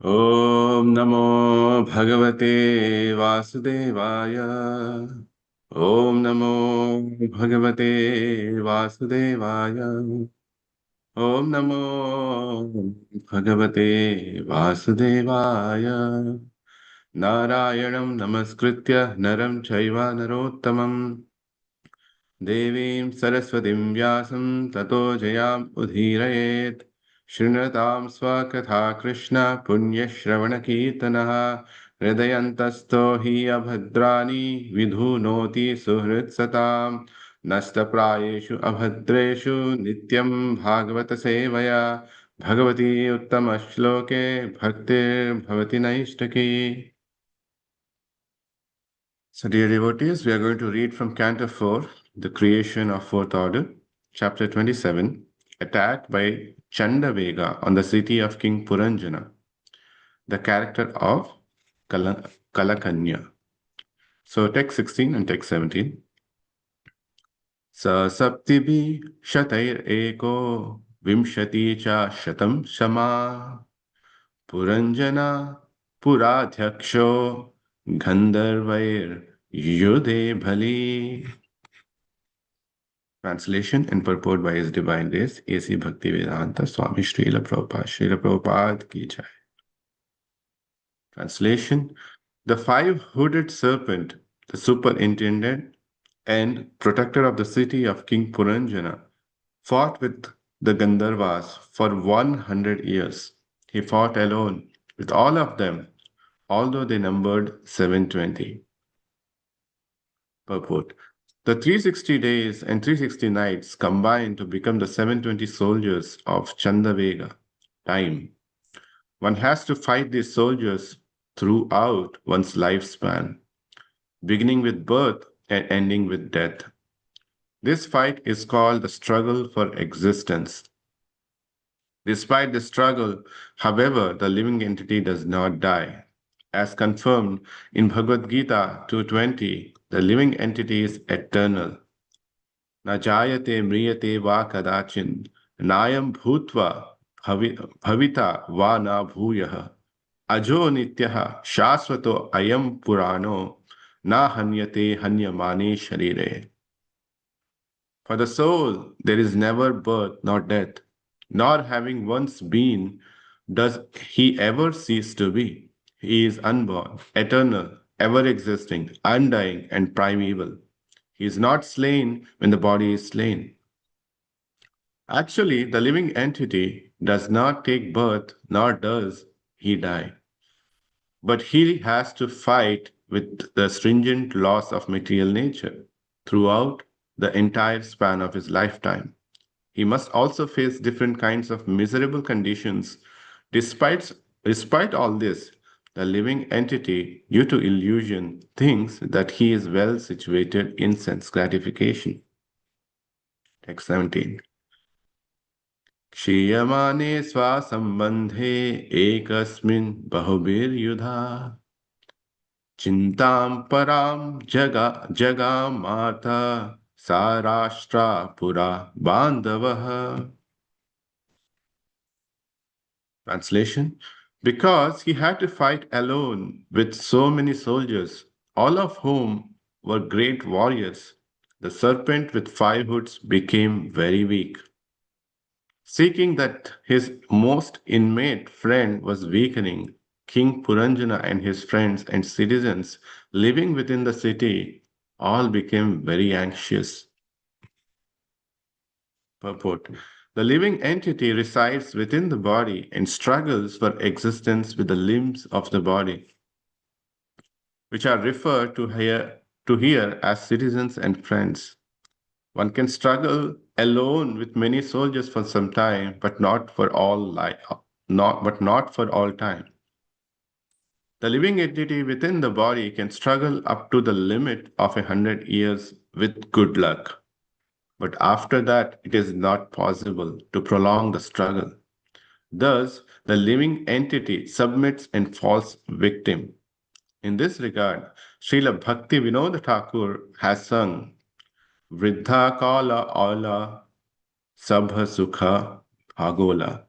ॐ नमो भगवते वासुदेवाय। ॐ नमो भगवते वासुदेवाय। ॐ नमो भगवते वासुदेवाय। नारायणं नमस्कृत्य नरं चैव नरोत्तमं देवीं सरस्वतीं व्यासं ततो जयाम् उदीरयेत्। शृण्वतां स्वकथा कृष्ण पुण्यश्रवणकीर्तनः। हृदयन्तस्थो हि अभद्राणि विधुनोति सुहृत्सताम्। नष्टप्रायेषु अभद्रेषु नित्यं भागवत सेवया Bhagwati उत्तमश्लोके भक्तिर्भवति नैष्ठकी. So, dear devotees, we are going to read from Canto 4, The Creation of Fourth Order, Chapter 27, Attack by Chandavega on the city of King Puranjana, the character of Kalakanya. So, text 16 and text 17. Sa saptibhi shatair eko vimshati cha shatam shama Puranjana Puradhyaksho Gandharvair Yudhe Bhali. Translation and purport by His Divine Grace, A.C. Bhaktivedanta Swami Srila Prabhupada. Srila Prabhupada ki jai. Translation: The five-hooded serpent, the superintendent and protector of the city of King Puranjana, fought with the Gandharvas for 100 years. He fought alone with all of them, although they numbered 720. Purport: The 360 days and 360 nights combine to become the 720 soldiers of Chandavega time. One has to fight these soldiers throughout one's lifespan, beginning with birth and ending with death. This fight is called the struggle for existence. Despite the struggle, however, the living entity does not die. As confirmed in Bhagavad Gita 2:20, the living entity is eternal. न जायते म्रियते वा कदाचिन् नायं भूत्वा भविता वा न भूयः अजो नित्यः शाश्वतो अयं पुराणो न हन्यते हन्यमाने शरीरे. For the soul, there is never birth nor death, nor having once been, does he ever cease to be. He is unborn, eternal, ever existing, undying, and primeval. He is not slain when the body is slain. Actually, the living entity does not take birth, nor does he die. But he has to fight with the stringent laws of material nature throughout the entire span of his lifetime. He must also face different kinds of miserable conditions. Despite all this, the living entity, due to illusion, thinks that he is well situated in sense gratification. Text 17. क्षीयमाने स्वासम्बन्धे एकस्मिन् बहुभिर्युधा चिन्तां परां जगामाथ सा राष्ट्रा पुरा बान्धवः. Translation: Because he had to fight alone with so many soldiers, all of whom were great warriors, the serpent with five hoods became very weak. Seeking that his most intimate friend was weakening, King Puranjana and his friends and citizens living within the city all became very anxious. Purport: The living entity resides within the body and struggles for existence with the limbs of the body, which are referred to here as citizens and friends. One can struggle alone with many soldiers for some time, but not for all time. The living entity within the body can struggle up to the limit of 100 years with good luck. But after that, it is not possible to prolong the struggle. Thus, the living entity submits and falls victim. In this regard, Srila Bhakti Vinod Thakur has sung Vridha Kala Ala Sabha Sukha Bhagola.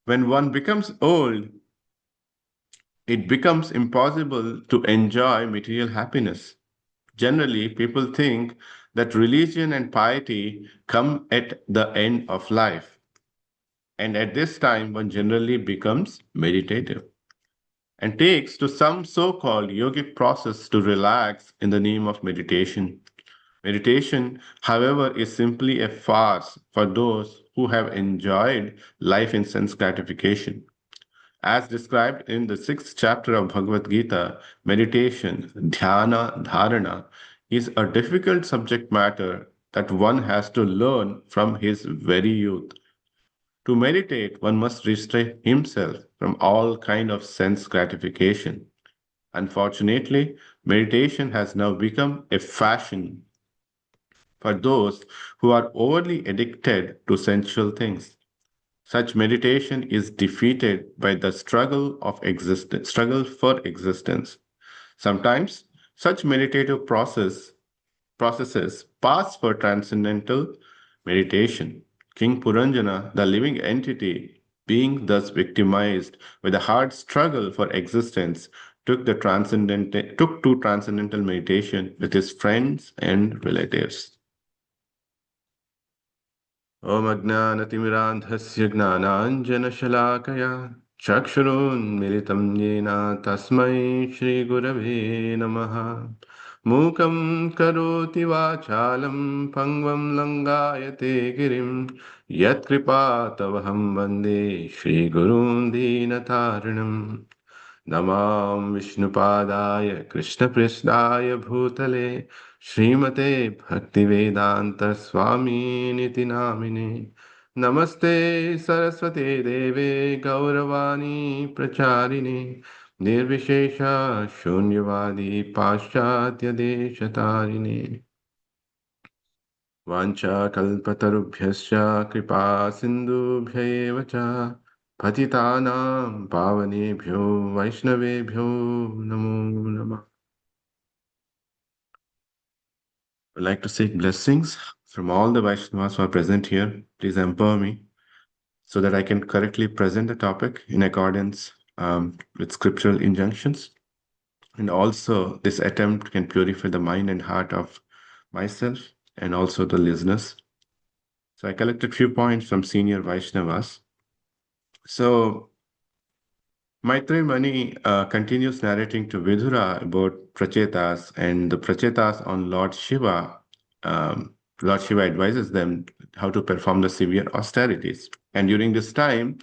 When one becomes old, it becomes impossible to enjoy material happiness. Generally, people think that religion and piety come at the end of life. And at this time, one generally becomes meditative and takes to some so called yogic process to relax in the name of meditation. Meditation, however, is simply a farce for those who have enjoyed life in sense gratification. As described in the sixth chapter of Bhagavad Gita, meditation, dhyana, dharana, is a difficult subject matter that one has to learn from his very youth. To meditate, one must restrain himself from all kind of sense gratification. Unfortunately, meditation has now become a fashion for those who are overly addicted to sensual things. Such meditation is defeated by the struggle for existence. Sometimes such processes pass for transcendental meditation. King Puranjana, the living entity, being thus victimized by the hard struggle for existence, took to transcendental meditation with his friends and relatives. ॐ अज्ञानतिमिरान्धस्य ज्ञानाञ्जनशलाकया चक्षुरुन्मिलितं येन तस्मै श्रीगुरवे नमः मूकं करोति वाचालं पङ्गवं लङ्गायते गिरिं यत्कृपातवहं वन्दे श्रीगुरून् दीनतारिणम् नमां विष्णुपादाय कृष्णपृष्ठाय भूतले श्रीमते भक्तिवेदान्त स्वामीनिति नामिने नमस्ते सरस्वते देवे गौरवाणी प्रचारिणे निर्विशेष शून्यवादी पाश्चात्य देशतारिणे वाञ्छाकल्पतरुभ्यश्च कृपा सिन्धुभ्य एव च पतितानां पावनेभ्यो वैष्णवेभ्यो नमो नमः. I'd like to seek blessings from all the Vaishnavas who are present here. Please empower me so that I can correctly present the topic in accordance with scriptural injunctions. And also, this attempt can purify the mind and heart of myself and also the listeners. So I collected few points from senior Vaishnavas. So Maitreya Mani continues narrating to Vidura about Prachetas and the Prachetas on Lord Shiva. Lord Shiva advises them how to perform the severe austerities. And during this time,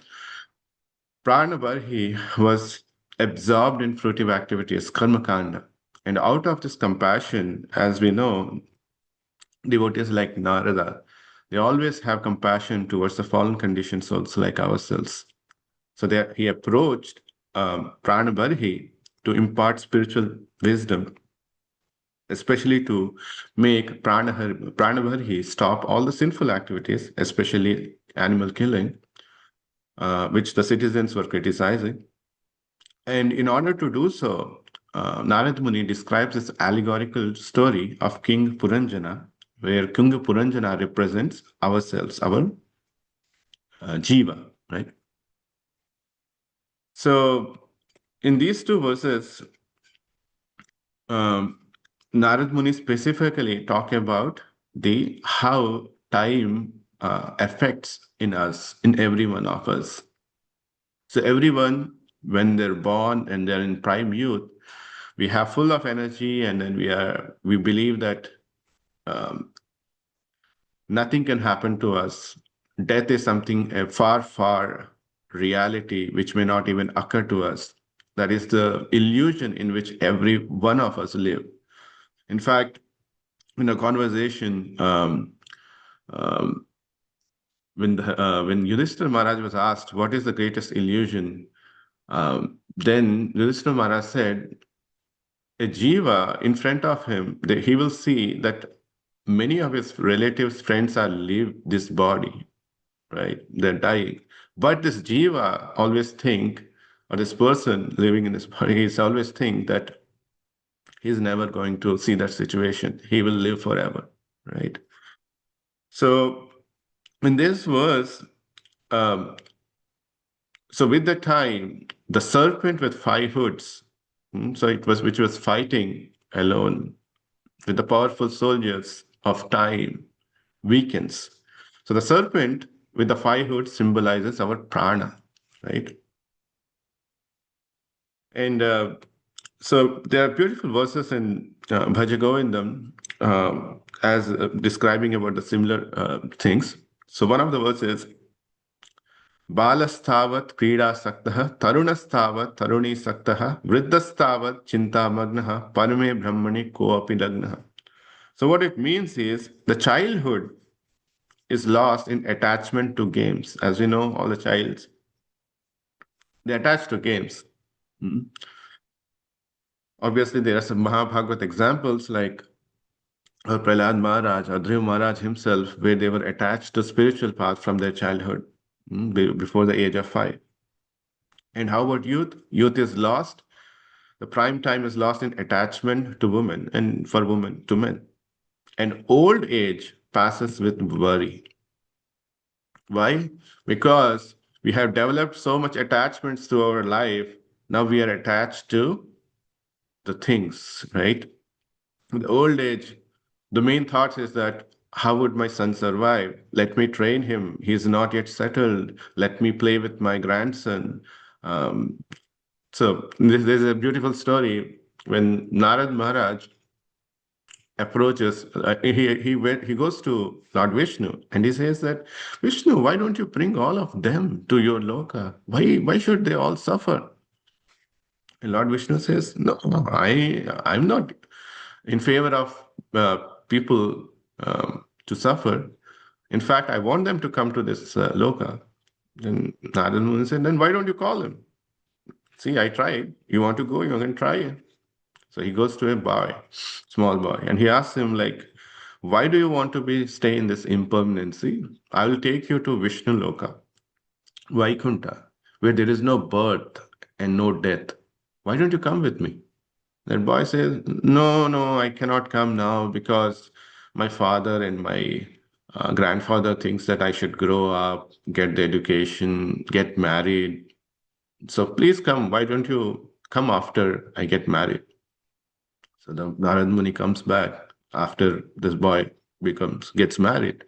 Pranabarhi was absorbed in fruitive activities, karmakanda. And out of this compassion, as we know, devotees like Narada, they always have compassion towards the fallen conditioned souls like ourselves. So that he approached Pranabarhi to impart spiritual wisdom, especially to make Pranabarhi stop all the sinful activities, especially animal killing, which the citizens were criticizing. And in order to do so, Narad Muni describes this allegorical story of King Puranjana, where King Puranjana represents ourselves, our jiva, right? So, in these two verses, Narad Muni specifically talk about the how time affects in us, in every one of us. So everyone, when they're born and they're in prime youth, we have full of energy, and then we believe that um, nothing can happen to us. Death is something a far, far reality which may not even occur to us. That is the illusion in which every one of us live. In fact, in a conversation, um, when Yudhishthira Maharaj was asked what is the greatest illusion, then Yudhishthira Maharaj said, a jiva in front of him, he will see that many of his relatives, friends are leave this body, right? They're dying. But this jiva always think, or this person living in this body, is always think that he's never going to see that situation. He will live forever, right? So in this verse, um, So with the time, the serpent with five hoods, so it was which was fighting alone with the powerful soldiers of time, weakens. So the serpent with the five hoods symbolizes our prana, right? And so there are beautiful verses in Bhaja Govindam as describing about the similar things. So one of the verses, बालस्तावत् क्रीडासक्तः तरुणस्तावत् तरुणीसक्तः वृद्धस्तावत् चिन्तामग्नः परमे ब्रह्मणि कोऽपि लग्नः. So what it means is the childhood is lost in attachment to games. As we know, all the childs, they attach to games. Mhm. Obviously, there are some Mahabhagavad examples like Prahlad Maharaj or Dhruv Maharaj himself, where they were attached to spiritual path from their childhood, before the age of 5. And how about youth? Youth is lost. The prime time is lost in attachment to women and for women to men. And old age passes with worry. Why? Because we have developed so much attachments to our life. Now we are attached to the things, right? With old age, the main thought is that how would my son survive? Let me train him. He's not yet settled. Let me play with my grandson. Um, so there's a beautiful story when Narad Maharaj approaches, he goes to Lord Vishnu and he says that, Vishnu, why don't you bring all of them to your loka? Why should they all suffer? And Lord Vishnu says, no, I'm not in favor of people to suffer. In fact, I want them to come to this loka. Then Narada Muni said, then why don't you call them? See, I tried. You want to go? You can try it. So he goes to a boy, small boy, and he asks him like, why do you want to stay in this impermanency? I will take you to Vishnu Loka, Vaikunta, where there is no birth and no death. Why don't you come with me? That boy says, no, no, I cannot come now because my father and my grandfather thinks that I should grow up, get the education, get married. So please come. Why don't you come after I get married? So the Narad Muni comes back after this boy gets married.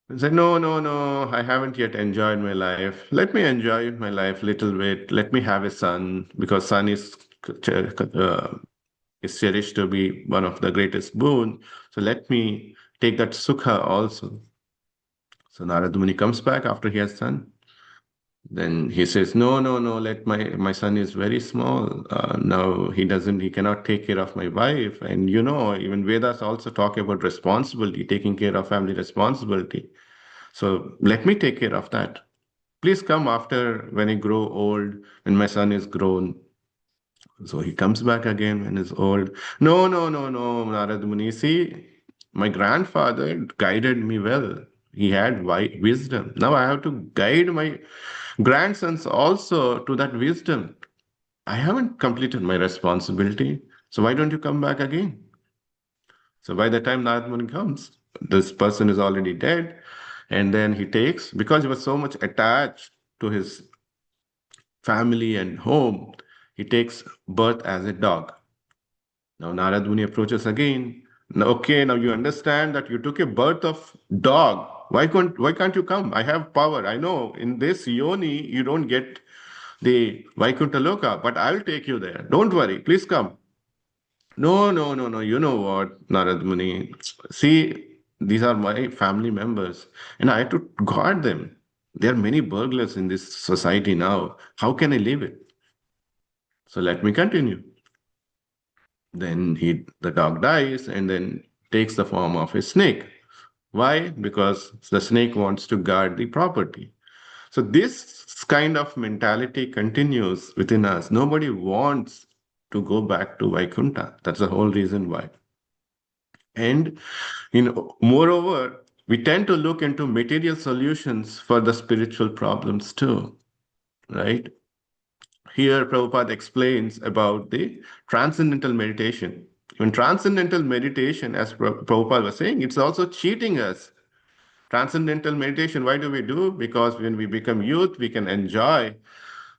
And said, no, no, no, I haven't yet enjoyed my life. Let me enjoy my life little bit. Let me have a son because son is cherished to be one of the greatest boon. So let me take that sukha also. So Narad Muni comes back after he has son. Then he says, no, no, no, let my son is very small. Now he cannot take care of my wife. And even Vedas also talk about responsibility, taking care of family responsibility. So let me take care of that. Please come after when I grow old, when my son is grown. So he comes back again when he's old. No, no, no, no, Narad Muni. See, my grandfather guided me well. He had wisdom. Now I have to guide my grandsons also to that wisdom. I haven't completed my responsibility. So why don't you come back again? So by the time Narad Muni comes, this person is already dead. And then he takes, because he was so much attached to his family and home, he takes birth as a dog. Now Narad Muni approaches again. Now, okay, now you understand that you took a birth of dog. Why can't you come? I have power. I know in this yoni you don't get the Vaikuntha Loka, but I'll take you there. Don't worry, please come. No, no, no, no. You know what, Narad Muni? See, these are my family members, and I have to guard them. There are many burglars in this society now. How can I leave it? So let me continue. Then the dog dies and then takes the form of a snake. Why? Because the snake wants to guard the property. So this kind of mentality continues within us. Nobody wants to go back to Vaikuntha. That's the whole reason why. And moreover, we tend to look into material solutions for the spiritual problems too, right? Here, Prabhupada explains about the transcendental meditation. In transcendental meditation, as Prabhupada was saying, it's also cheating us. Transcendental meditation, why do we do? Because when we become youth, we can enjoy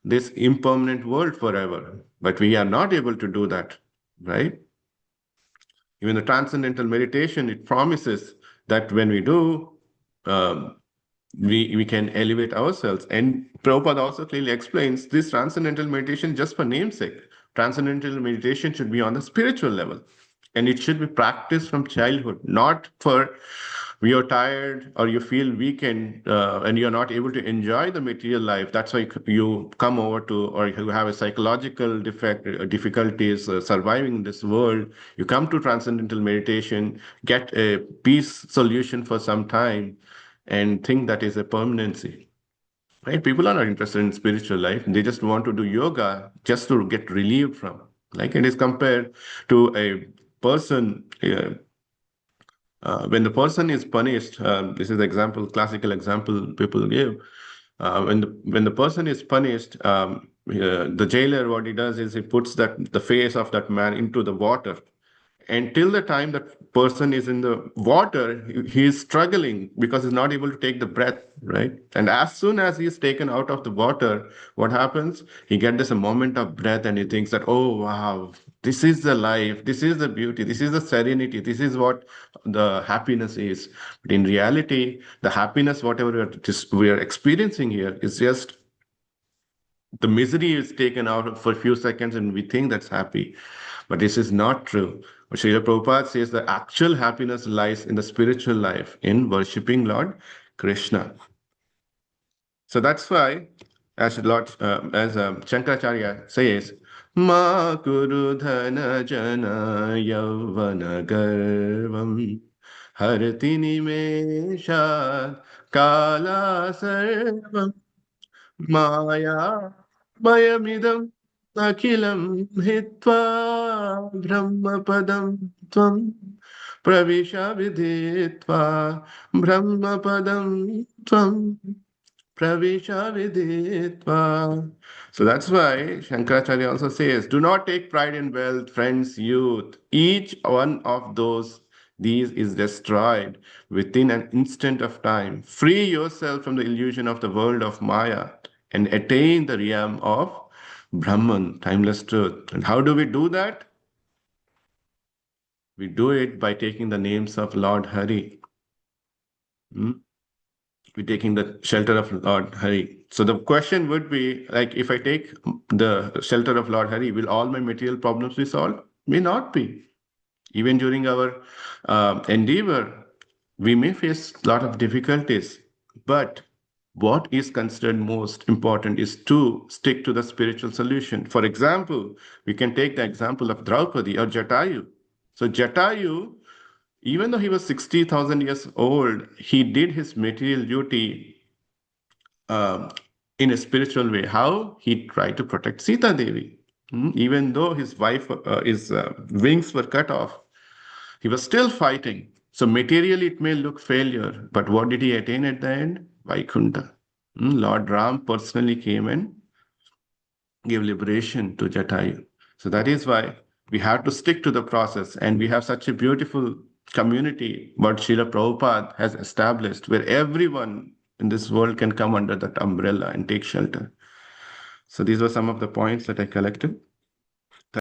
this impermanent world forever. But we are not able to do that, right? Even the transcendental meditation, it promises that when we do, um, we can elevate ourselves. And Prabhupada also clearly explains this transcendental meditation just for namesake. Transcendental meditation should be on the spiritual level. And it should be practiced from childhood, not for you're tired or you feel weakened and you're not able to enjoy the material life. That's why you come over to, or you have a psychological defect, difficulties surviving this world. You come to transcendental meditation, get a peace solution for some time, and think that is a permanency. Right? People are not interested in spiritual life. They just want to do yoga just to get relieved from. Like it is compared to a person. When the person is punished, this is the example, classical example people give. When the person is punished, the jailer, what he does is he puts the face of that man into the water, until the time that person is in the water, he is struggling because he's not able to take the breath, right? And as soon as he is taken out of the water, what happens? He gets this a moment of breath and he thinks that, oh, wow, this is the life, this is the beauty, this is the serenity, this is what the happiness is. But in reality, the happiness, whatever we are experiencing here, is just the misery is taken out for a few seconds and we think that's happy. But this is not true. What Srila Prabhupada says the actual happiness lies in the spiritual life, in worshipping Lord Krishna. So that's why, as Shankaracharya says, Ma kuru dhana jana yavana garvam harti nimesha kala sarvam Maya Mayamidam Akhilam Hitva Brahmapadam Tvam Pravisha Viditva Brahmapadam Tvam Pravisha Viditva. So that's why Shankaracharya also says, do not take pride in wealth, friends, youth. Each one of these is destroyed within an instant of time. Free yourself from the illusion of the world of Maya and attain the realm of Brahman, timeless truth. And how do we do that? We do it by taking the names of Lord Hari. We're taking the shelter of Lord Hari. So the question would be like, if I take the shelter of Lord Hari, will all my material problems be solved? May not be. Even during our endeavor, we may face a lot of difficulties, but what is considered most important is to stick to the spiritual solution. For example, we can take the example of Draupadi or Jatayu. So Jatayu, even though he was 60,000 years old, he did his material duty uh, in a spiritual way. How? He tried to protect Sita Devi. Even though his wings were cut off, he was still fighting. So materially, it may look failure, but what did he attain at the end? Vaikuntha. Lord Ram personally came and gave liberation to Jatayu. So that is why we have to stick to the process, and we have such a beautiful community what Srila Prabhupada has established, where everyone in this world can come under that umbrella and take shelter. So these were some of the points that I collected.